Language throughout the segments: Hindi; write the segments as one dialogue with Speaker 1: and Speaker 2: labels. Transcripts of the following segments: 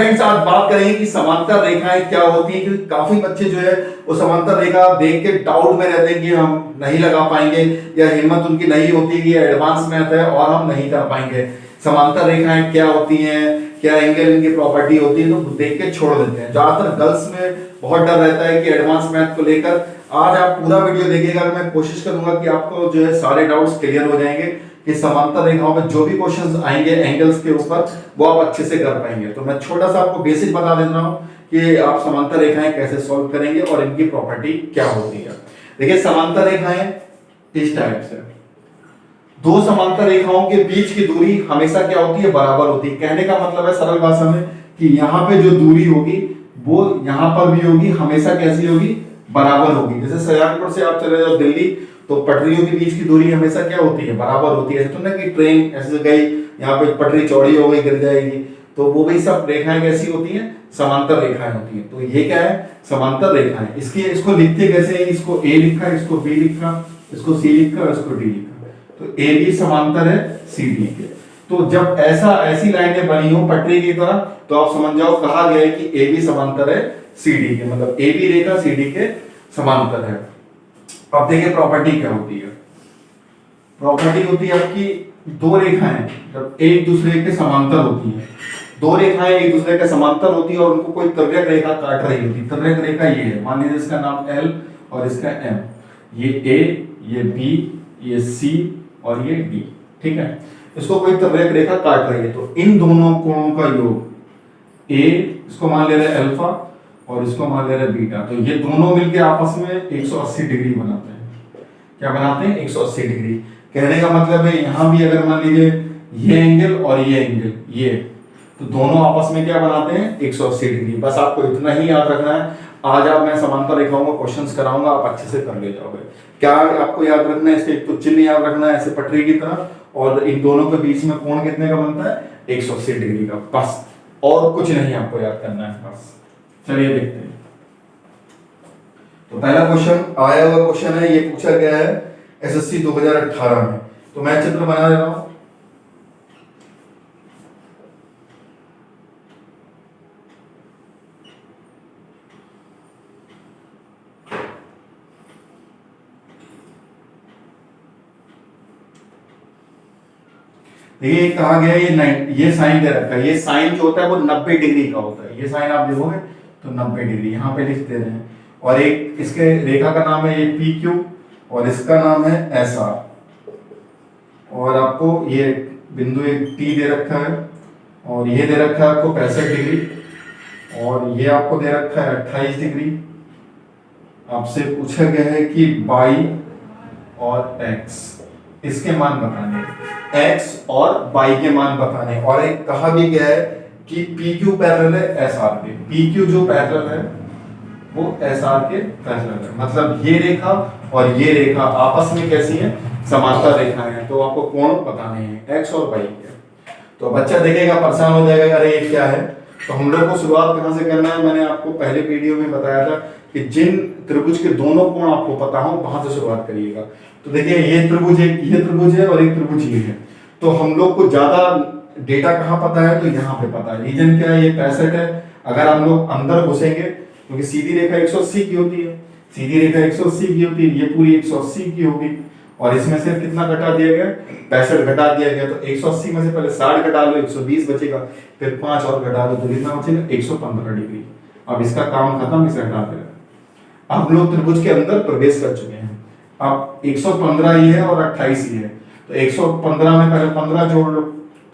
Speaker 1: फ्रेंड्स आज बात करेंगे कि समांतर रेखाएं क्या होती हैं, क्योंकि काफी बच्चे जो है वो समांतर रेखा देख के डाउट में रहते हैं कि हम नहीं लगा पाएंगे या हिम्मत उनकी नहीं होती कि एडवांस मैथ है और हम नहीं कर पाएंगे। समांतर रेखाएं क्या होती हैं, क्या एंगल इनकी प्रॉपर्टी होती है, तो देख के छोड़ देते हैं। ज्यादातर गर्ल्स में बहुत डर रहता है कि एडवांस मैथ को लेकर। आज आप पूरा वीडियो देखिएगा, मैं कोशिश करूंगा कि आपको जो है सारे डाउट्स क्लियर हो जाएंगे कि समांतर रेखाओं में जो भी क्वेश्चंस आएंगे एंगल्स के ऊपर वो आप अच्छे से कर पाएंगे। तो मैं छोटा सा आपको बेसिक बता देता हूं कि आप समांतर रेखाएं कैसे सॉल्व करेंगे और इनकी प्रॉपर्टी क्या होती है। देखिए समांतर रेखाएं इस टाइप से, दो समांतर रेखाओं के बीच की दूरी हमेशा क्या होती है, बराबर होती है। कहने का मतलब है सरल भाषा में कि यहाँ पे जो दूरी होगी वो यहाँ पर भी होगी, हमेशा कैसी होगी, बराबर होगी। जैसे सयानपुर से आप चले जाओ दिल्ली तो पटरियों के बीच की दूरी हमेशा क्या होती है, बराबर होती है। ऐसे तो ना कि ट्रेन ऐसे गई, यहाँ पे पटरी चौड़ी हो गई, गिर जाएगी, तो वो भी सब रेखाएं कैसी होती हैं, समांतर रेखाएं होती हैं। तो ये क्या है, समांतर रेखाएं। इसको लिखते कैसे हैं, इसको ए लिखा, इसको बी लिखा, इसको सी लिखा, इसको डी लिखा। तो ए बी समांतर है सी डी के। तो जब ऐसी लाइनें बनी हो पटरी की तरह तो आप समझ जाओ कहा गया है कि ए बी समांतर है सी डी के, मतलब A B Rekha C D के समांतर है। अब देखिए प्रॉपर्टी क्या होती है। प्रॉपर्टी होती है आपकी दो रेखाएं जब एक दूसरे के समांतर होती हैं, दो रेखाएं एक दूसरे के समांतर होती है और उनको कोई तिर्यक रेखा काट रही होती है। तिर्यक रेखा ये है, मान लीजिए इसका नाम एल और इसका एम, ये ए, ये बी, ये सी और ये डी, ठीक है। इसको कोई तिर्यक रेखा काट रही है तो इन दोनों कोणों का योग ए, इसको मान ले रहे हैं अल्फा और इसको मान ले रहे हैं बीटा, तो ये दोनों मिलके आपस में 180 डिग्री बनाते हैं। क्या बनाते हैं, 180 डिग्री। कहने का मतलब है यहां भी अगर मान लीजिए ये एंगल और ये एंगल ये, तो दोनों आपस में क्या बनाते हैं, 180 डिग्री। बस आपको इतना ही याद रखना है। आज आप मैं समांतर रेखाओं को क्वेश्चंस कराऊंगा, आप अच्छे से कर ले जाओगे। क्या आपको याद रखना है, इसके एक तो चिन्ह याद रखना है ऐसे पटरी की तरह, और इन दोनों के बीच में कोण कितने का बनता है, 180 डिग्री का, बस। और कुछ नहीं आपको याद करना है, बस। चलिए देखते हैं। तो पहला क्वेश्चन आया हुआ क्वेश्चन है, ये पूछा गया है एसएससी 2018 में। तो मैं चित्र बना रहा हूं। देखिए कहा गया ये साइन दे रखा है। ये साइन जो होता है वो 90 डिग्री का होता है। ये साइन आप देखोगे तो 90 डिग्री यहाँ पे लिख दे रहे हैं। और एक इसके रेखा का नाम है ये पी क्यू और इसका नाम है एस आर। और आपको ये बिंदु एक टी दे रखा है और ये दे रखा है आपको 65 डिग्री और ये आपको दे रखा है 28 डिग्री। आपसे पूछा गया है कि y और x इसके मान बताने, x और y के मान बताने। और एक कहा भी गया है कि PQ पैरेलल है SR के। PQ जो पैरेलल है वो SR के पैरेलल है, मतलब ये रेखा और ये रेखा आपस में कैसी है, समांतर रेखाएं हैं। तो आपको कोण बताने हैं x और y के। तो बच्चा देखेगा परेशान हो जाएगा, अरे ये क्या है। तो हम लोग को शुरुआत कहां से करना है, मैंने आपको पहले वीडियो में बताया था कि जिन त्रिभुज के दोनों कोण आपको पता हो वहां से शुरुआत करिएगा। तो देखिए ये त्रिभुज है और एक त्रिभुज ये है। तो हम लोग को ज्यादा डेटा कहाँ पता है, तो यहाँ पे पता है। रीजन क्या है, ये 65 है। अगर हम लोग अंदर घुसेंगे क्योंकि सीधी रेखा 180 की होती है, सीधी रेखा 180 की होती है, ये पूरी 180 की होगी और इसमें से कितना घटा दिया गया, 65 घटा दिया गया। तो 180 में से पहले 60 घटा लो, 120 बचेगा, फिर 5 और घटा लो तो कितना बचेगा, 115 डिग्री। अब इसका काम खत्म, इसे हटा देगा। अब हम लोग त्रिभुज के अंदर प्रवेश कर चुके हैं। अब 115 ही है और 28 ही है, तो 115 में पहले 15 जोड़ लो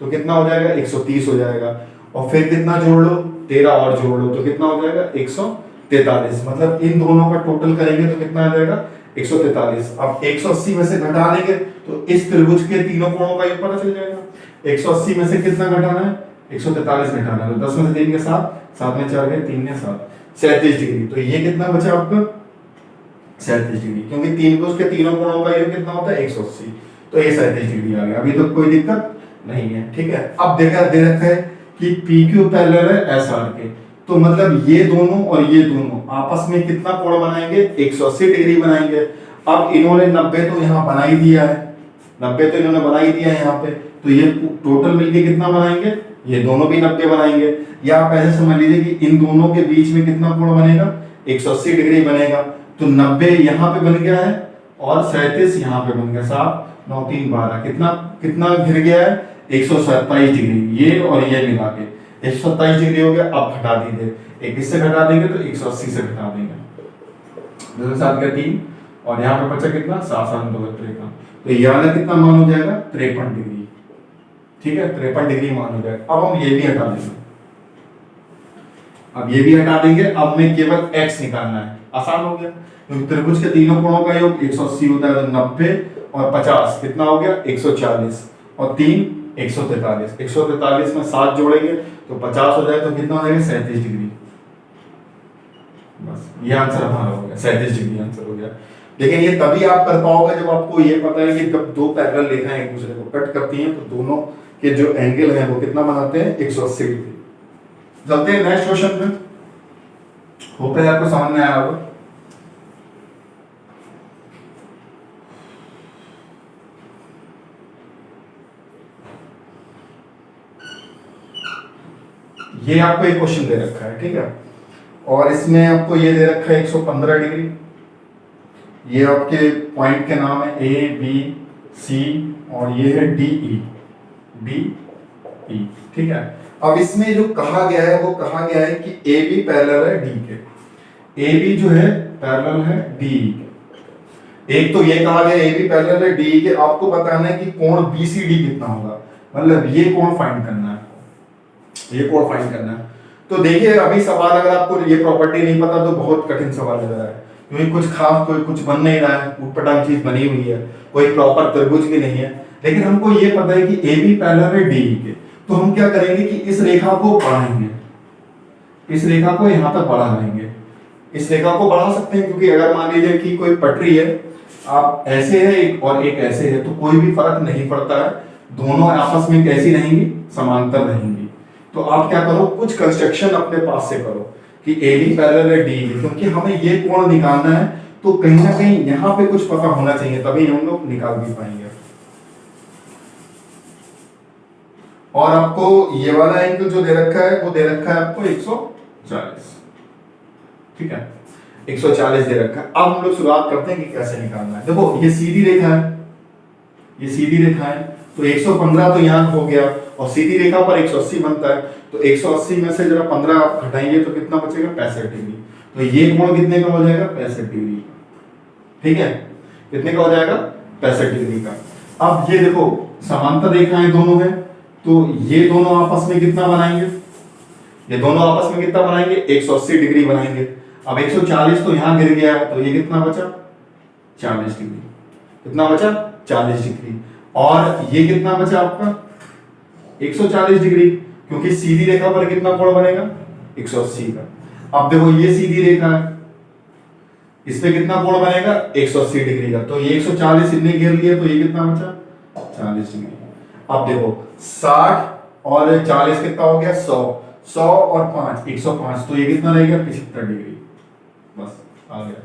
Speaker 1: तो कितना हो जाएगा, 130 हो जाएगा। और फिर कितना जोड़ लो, 13 और जोड़ लो तो कितना हो जाएगा, 143। मतलब इन दोनों का टोटल करेंगे तो कितना आ जाएगा, 143। अब 180 में से घटा लेंगे तो इस त्रिभुज के तीनों कोणों का योग पता चल जाएगा। 180 में से कितना घटाना है, 143 घटाना है। तो 10 में से 3 के 7, 7 में 4 गए, 3 में 7, 37 डिग्री। तो ये कितना बचा आपका, 37 डिग्री, क्योंकि त्रिभुज के तीनों कोणों का योग कितना होता है, 180। तो ये 37 डिग्री आ गया। अभी तो कोई दिक्कत नहीं है, ठीक है। अब देखा दे रखा है कि PQ पैरेलल है SR के, तो मतलब ये दोनों और ये दोनों आपस में कितना कोण बनाएंगे, 180 डिग्री बनाएंगे। अब इन्होंने 90 तो यहाँ बना ही दिया है, 90 तो इन्होंने बना ही दिया है यहाँ पे, तो ये टोटल मिलके कितना बनाएंगे, ये दोनों भी 90 बनाएंगे। या आप ऐसे समझ लीजिए कि इन दोनों के बीच में कितना कोण बनेगा, 180 डिग्री बनेगा। तो 90 यहाँ पे बन गया है और 37 यहाँ पे बन गया। 7 9 3 12 कितना कितना घिर गया है, 127 डिग्री। ये और ये मिला के 127 डिग्री हो गया। अब घटा दीजिए, एक इससे घटा देंगे तो 180 से घटा देंगे। 2 7 का 3 और यहाँ पे बचा कितना, 7 7 2 53। तो ये वाला कितना मान हो जाएगा, 53 डिग्री। ठीक है, 53 डिग्री मान हो जाएगा। अब हम ये भी हटा देंगे, अब ये भी हटा देंगे। अब हमें केवल x निकालना है, आसान हो गया क्योंकि त्रिभुज के तीनों कोणों का योग 180 होता है। तो 90 और 50 कितना हो गया, 140 और 3 143। 143 में 7 जोड़ेंगे तो 50 हो जाए, तो कितना हो जाएगा, 37 डिग्री। बस ये आंसर हमारा हो गया, 37 डिग्री आंसर हो गया। लेकिन ये तभी आप कर पाओगे जब आपको ये पता है कि जब दो पैरेलल रेखाएं एक दूसरे को कट करती हैं तो दोनों के जो एंगल है वो कितना बनाते हैं, 180 डिग्री। चलते हैं नेक्स्ट क्वेश्चन पे। होप है आपको समझ में आया होगा। ये आपको एक क्वेश्चन दे रखा है, ठीक है, और इसमें आपको ये दे रखा है 115 डिग्री। ये आपके पॉइंट के नाम है ए बी सी और ये है डी ई, डी ई, ठीक है। अब इसमें जो कहा गया है वो कहा गया है कि ए बी पैरेलल है डी के, ए बी जो है पैरेलल है डी ई के। एक तो ये कहा गया ए बी पैरेलल है डी ई के, आपको बताना है कि कोण बी सी डी कितना होगा, मतलब ये कोण फाइंड करना है, ये कोण फाइंड करना है। तो देखिए अभी सवाल अगर आपको ये प्रॉपर्टी नहीं पता तो बहुत कठिन सवाल लग रहा है, क्योंकि कुछ खास कोई कुछ बन नहीं रहा है, ऊटपटांग चीज बनी हुई है, कोई प्रॉपर त्रिभुज भी नहीं है। लेकिन हमको ये पता है कि ए बी पैरेलल है डी के, तो हम क्या करेंगे कि इस रेखा को बढ़ाएंगे, इस रेखा को यहाँ तक बढ़ा लेंगे। इस रेखा को बढ़ा सकते हैं क्योंकि अगर मान लीजिए कि कोई पटरी है, आप ऐसे है एक और एक ऐसे है, तो कोई भी फर्क नहीं पड़ता है, दोनों आपस में कैसी रहेंगी, समांतर रहेंगी। तो आप क्या करो, कुछ कंस्ट्रक्शन अपने पास से करो कि ए बी पैरेलल है डी, क्योंकि हमें ये कोण निकालना है, तो कहीं ना कहीं यहाँ पे कुछ पता होना चाहिए, तभी हम लोग निकाल भी पाएंगे। और आपको ये वाला एंगल जो दे रखा है वो दे रखा है आपको 140, ठीक है, 140 दे रखा है। अब हम लोग शुरुआत करते हैं कि कैसे निकालना है। देखो ये सीधी रेखा है, ये सीधी रेखा है, तो 115 तो यहाँ हो गया और सीधी रेखा पर 180 बनता है, तो 180 में से जरा 15 आप घटाएंगे तो कितना बचेगा, 65 डिग्री। तो ये कोण कितने का हो जाएगा, 65 डिग्री, ठीक है, कितने का हो जाएगा, 65 डिग्री का। अब ये देखो समांतर रेखाएं दोनों हैं, तो ये दोनों आपस में कितना बनाएंगे, ये दोनों आपस में कितना बनाएंगे, 180 डिग्री बनाएंगे। अब 140 तो यहाँ गिर गया है, तो ये कितना बचा, 40 डिग्री, कितना बचा, 40 डिग्री। और ये कितना बचा आपका, 140 डिग्री, क्योंकि सीधी रेखा पर कितना कोण बनेगा, 180 का। अब देखो ये सीधी रेखा है, इस पे कितना कोण बनेगा, 180 डिग्री का, तो ये 140 इतने घेर लिए, तो ये कितना बचा, 40 डिग्री। अब देखो 60 और 40 कितना हो गया, 100, 100 और 5 105, तो ये कितना रहेगा, 75 डिग्री। बस आ गया,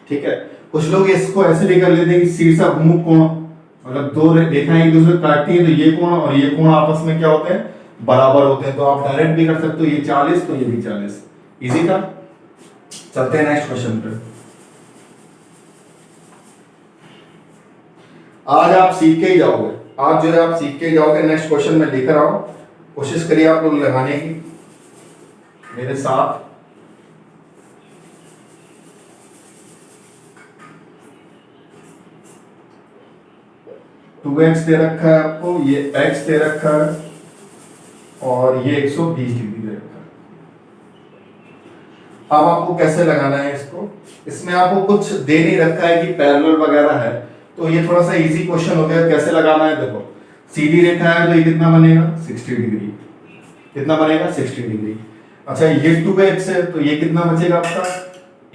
Speaker 1: ठीक है। कुछ लोग इसको ऐसे भी कर लेते हैं कि शीर्षाभिमुख कोण, मतलब दो रेखाएं एक दूसरे को काटती हैं, तो ये कोण और ये कोण आपस में क्या होते हैं, बराबर होते हैं, तो आप डायरेक्ट भी कर सकते हो, ये 40 तो ये भी 40, इजी था। चलते हैं नेक्स्ट क्वेश्चन पे। आज आप सीख के ही जाओगे, आज जो है आप सीख के ही जाओगे। नेक्स्ट क्वेश्चन में लेकर आओ, कोशिश करिए आप लोग लगाने की मेरे साथ। टू एक्स दे रखा है आपको, ये x दे रखा है और ये 120 डिग्री दे रखा है। अब आपको कैसे लगाना है इसको, इसमें आपको कुछ दे नहीं रखा है कि पैरेलल वगैरह है, तो ये थोड़ा सा इजी क्वेश्चन हो गया। कैसे लगाना है, देखो सीधी रेखा है तो ये कितना बनेगा, 60 डिग्री, कितना बनेगा, 60 डिग्री। अच्छा ये 2x है तो ये कितना बचेगा आपका,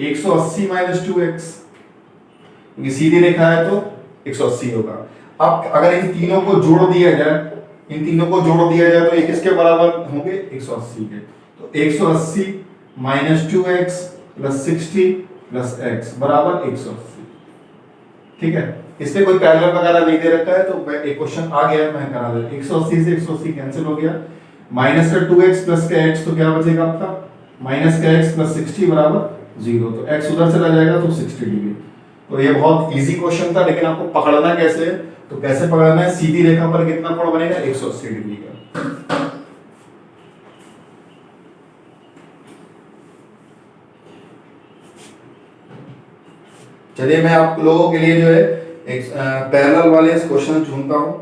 Speaker 1: 180 माइनस 2x, ये सीधी रेखा है तो 180 होगा। अब अगर इन तीनों को जोड़ दिया जाए, इन तीनों को जोड़ दिया जाए तो ये किसके बराबर होंगे, 180 के। तो 180 minus 2x plus 60 plus x बराबर 180, ठीक है। इसमें कोई पैरेलल वगैरह नहीं दे रखा है, तो एक क्वेश्चन आ गया मैं करा देता। 180 से 180 कैंसिल हो गया, माइनस का 2x प्लस का x तो क्या बचेगा आपका माइनस का x प्लस 60 बराबर 0, तो x उधर चला जाएगा तो 60 डिग्री। तो ये बहुत इजी क्वेश्चन था, लेकिन आपको पकड़ना कैसे है, तो कैसे पकड़ना है, सीधी रेखा पर कितना कोण बनेगा 180 डिग्री का। चलिए मैं आप लोगों के लिए जो है एक पैरेलल वाले क्वेश्चन चुनता हूं।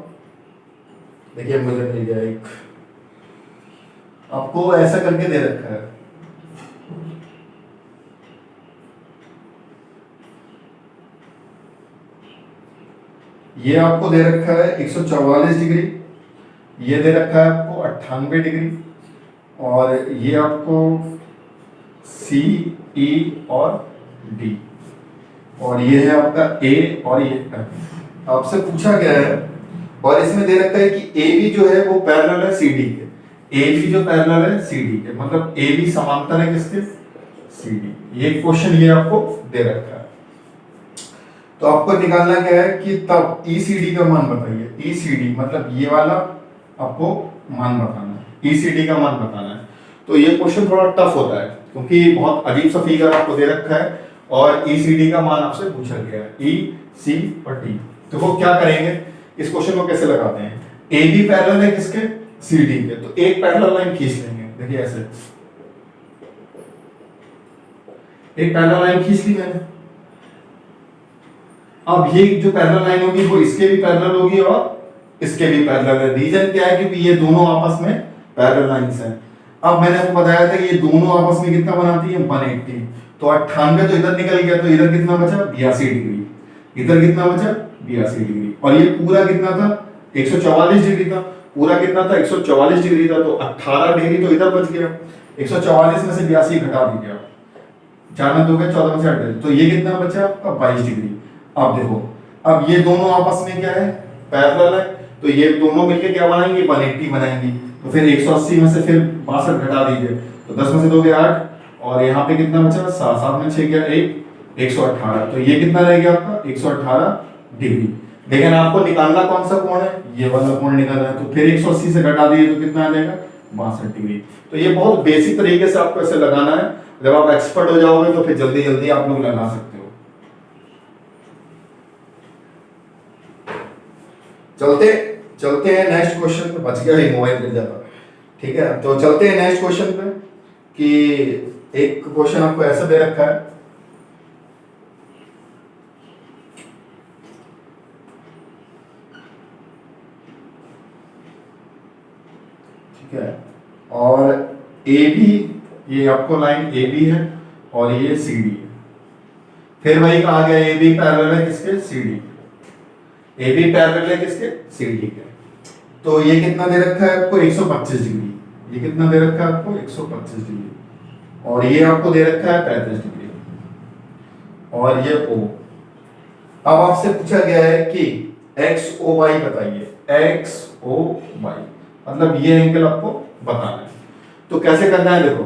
Speaker 1: देखिए मुझे मिल गया एक, आपको ऐसा करके दे रखा है, ये आपको दे रखा है 144 डिग्री, ये दे रखा है आपको 98 डिग्री, और ये आपको सी ई और डी, और ये है आपका ए और ये F। आपसे पूछा गया है और इसमें दे रखा है कि ए बी जो है वो पैरेलल है सी डी के, ए बी जो पैरेलल है सी डी के, मतलब ए बी समांतर है किसके सी डी। ये क्वेश्चन ये आपको दे रखा है, तो आपको निकालना क्या है कि तब ECD का मान बताइए, ECD मतलब ये वाला आपको मान बताना है, ECD का मान बताना है। तो ये क्वेश्चन थोड़ा टफ होता है क्योंकि बहुत अजीब सा फिगर आपको दे रखा है और ECD का मान आपसे पूछा गया है, E, C और D। तो वो क्या करेंगे, इस क्वेश्चन को कैसे लगाते हैं, AB पैरेलल है किसके CD के, तो एक पैरेलल लाइन खींच लेंगे, देखिए ऐसे एक पैरेलल लाइन खींच ली मैंने। अब ये जो पैरेलल लाइन होगी वो इसके भी पैरेलल होगी और इसके भी पैरेलल है। रीजन क्या है, क्योंकि ये दोनों आपस में पैरेलल लाइंस हैं। अब मैंने आपको बताया था कि ये दोनों आपस में कितना बनाती है 180, तो 98 तो इधर निकल गया, तो इधर कितना बचा 82 डिग्री, इधर कितना बचा 82 डिग्री, और ये पूरा कितना था 144 डिग्री था, पूरा कितना था 144 डिग्री था, तो 18 डिग्री तो इधर बच गया। 144 में से 82 घटा दीजिए आप, 4 में 2 गए 14 में से 8, तो ये कितना बचा आपका 22 डिग्री। अब देखो, अब ये दोनों आपस में क्या है पैरेलल है, तो ये दोनों मिलके क्या बनाएंगे 180 बनाएंगे, तो फिर 180 में से फिर 62 घटा दीजिए, तो 10 में से 2 गए 8, और यहाँ पे कितना बचा 7, 7 में 6 गया 1, 118, तो ये कितना रह गया आपका 118 डिग्री। लेकिन आपको निकालना कौन सा कोण है, ये वाला कोण निकालना है, तो फिर 180 से घटा दिए तो कितना आ जाएगा 62 डिग्री। तो ये बहुत बेसिक तरीके से आपको ऐसे लगाना है, जब आप एक्सपर्ट हो जाओगे तो फिर जल्दी जल्दी आप लोग लगा सकते हो। चलते हैं नेक्स्ट क्वेश्चन पे, बच गया ही मोबाइल मिल जाता, ठीक है। तो चलते हैं नेक्स्ट क्वेश्चन पे कि एक क्वेश्चन आपको ऐसा दे रखा है, ठीक है, और ए बी, ये आपको लाइन ए बी है और ये सी डी है, फिर वही कहा गया ए बी पैरेलल है किसके C D, A B parallel है किसके सी डी के। तो ये कितना दे रखा है आपको 125 डिग्री, ये कितना दे रखा है आपको 125 डिग्री, और ये आपको दे रखा है 35 डिग्री, और ये O। अब आपसे पूछा गया है कि XOY बताइए, XOY मतलब ये एंगल आपको बताना है। तो कैसे करना है, देखो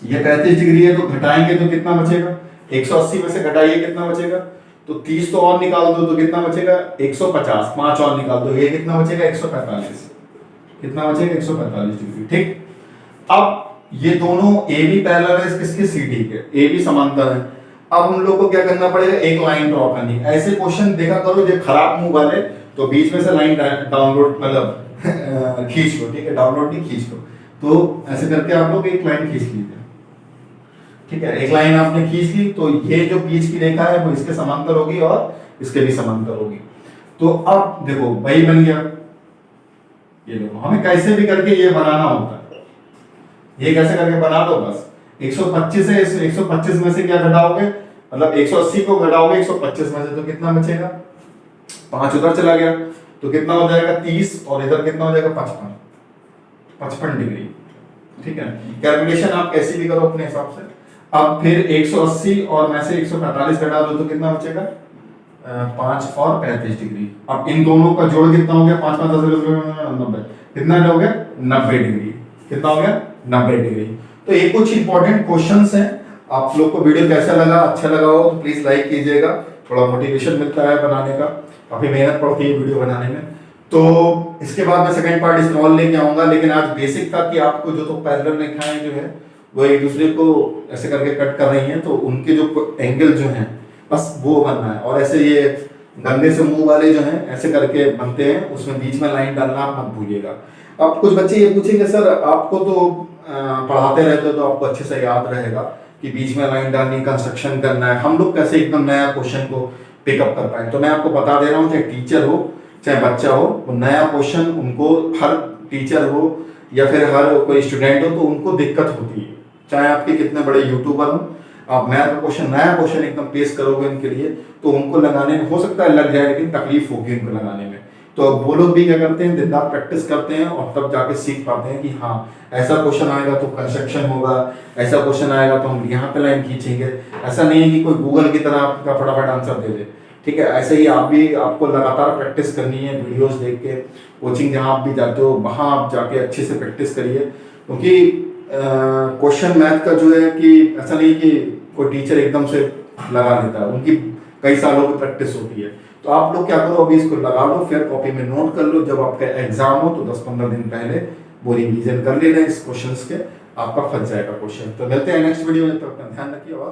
Speaker 1: ये 35 डिग्री है, तो घटाएंगे तो कितना बचेगा, 180 में से घटाइए कितना बचेगा, तो 30 तो और निकाल दो तो कितना बचेगा 150, 5 और निकाल दो, ये कितना बचेगा 145, कितना बचेगा 145 डिग्री, ठीक। अब ये दोनों ए बी पैरेलल है किसके सी डी के, ए बी समांतर है। अब हम लोग को क्या करना पड़ेगा, एक लाइन ड्रॉ करनी। ऐसे क्वेश्चन देखा करो जो खराब मुंह वाले, तो बीच में से लाइन डाउनलोड मतलब खींच लो, ठीक है, डाउनलोड नहीं खींच लो, तो ऐसे करके आप लोग एक लाइन खींच लीजिए, ठीक है। एक लाइन आपने खींच ली, तो ये जो बीच की रेखा है वो इसके समांतर होगी और इसके भी समांतर होगी। तो अब देखो वही बन गया, ये देखो हमें कैसे भी करके ये बनाना होता है, ये कैसे करके बना दो बस। 125 है, इस 125 में से क्या घटाओगे, मतलब 180 को घटाओगे 125 में से, तो कितना बचेगा 5 उधर चला गया, तो कितना हो जाएगा 30, और इधर कितना हो जाएगा 55 डिग्री, ठीक है। कैलकुलेशन आप कैसी भी करो अपने हिसाब से। अब फिर 180 और में से 145 घटा दो तो कितना बचेगा 5 और 35 डिग्री। अब इन दोनों का जोड़ कितना हो गया, 5 5 10 90, कितना हो गया 90 डिग्री, कितना हो गया 90 डिग्री। तो ये कुछ इंपॉर्टेंट क्वेश्चंस हैं। आप लोग को वीडियो कैसा लगा, अच्छा लगा हो तो प्लीज लाइक कीजिएगा, थोड़ा मोटिवेशन मिलता है बनाने का, काफी मेहनत पड़ती है वीडियो बनाने में। तो इसके बाद मैं सेकंड पार्ट इसमें और लेके आऊंगा, लेकिन आज बेसिक था कि आपको जो तो पैरेलल रेखाएं जो है वो एक दूसरे को ऐसे करके कट कर रही हैं, तो उनके जो एंगल जो हैं बस वो बनना है। और ऐसे ये गंदे से मुंह वाले जो हैं ऐसे करके बनते हैं, उसमें बीच में लाइन डालना आप मत भूलिएगा। अब कुछ बच्चे ये पूछेंगे सर आपको तो पढ़ाते रहते हो तो आपको अच्छे से याद रहेगा कि बीच में लाइन डालनी, कंस्ट्रक्शन करना है, हम लोग कैसे एकदम नया क्वेश्चन को पिकअप कर पाए। तो मैं आपको बता दे रहा हूँ, चाहे टीचर हो चाहे बच्चा हो, वो नया क्वेश्चन उनको, हर टीचर हो या फिर हर कोई स्टूडेंट हो, तो उनको दिक्कत होती है। चाहे आपके कितने बड़े यूट्यूबर हो, आप मैथ का क्वेश्चन, नया क्वेश्चन एकदम पेश करोगे उनके लिए, तो उनको लगाने में हो सकता है लग जाए, लेकिन तकलीफ होगी उनको लगाने में। तो वो लोग भी क्या करते हैं, दिन रात प्रैक्टिस करते हैं और तब जाके सीख पाते हैं कि हाँ ऐसा क्वेश्चन आएगा तो कंस्ट्रक्शन होगा, ऐसा क्वेश्चन आएगा तो हम यहाँ पे लाइन खींचेंगे। ऐसा नहीं है कि कोई गूगल की तरह आपका फटाफट आंसर दे दे, ठीक है। ऐसे ही आप भी, आपको लगातार प्रैक्टिस करनी है, वीडियोस देख के, कोचिंग जहाँ आप भी जाते हो वहाँ आप जाके अच्छे से प्रैक्टिस करिए, क्योंकि क्वेश्चन मैथ का जो है कि ऐसा नहीं कि कोई टीचर एकदम से लगा देता है, उनकी कई सालों की प्रैक्टिस होती है। तो आप लोग क्या करो, अभी इसको लगा लो, फिर कॉपी में नोट कर लो, जब आपका एग्जाम हो तो 10-15 दिन पहले वो रिवीजन कर लेना इस क्वेश्चंस के, आपका फंस जाएगा क्वेश्चन। तो मिलते हैं नेक्स्ट वीडियो में, तब तक ध्यान रखिए और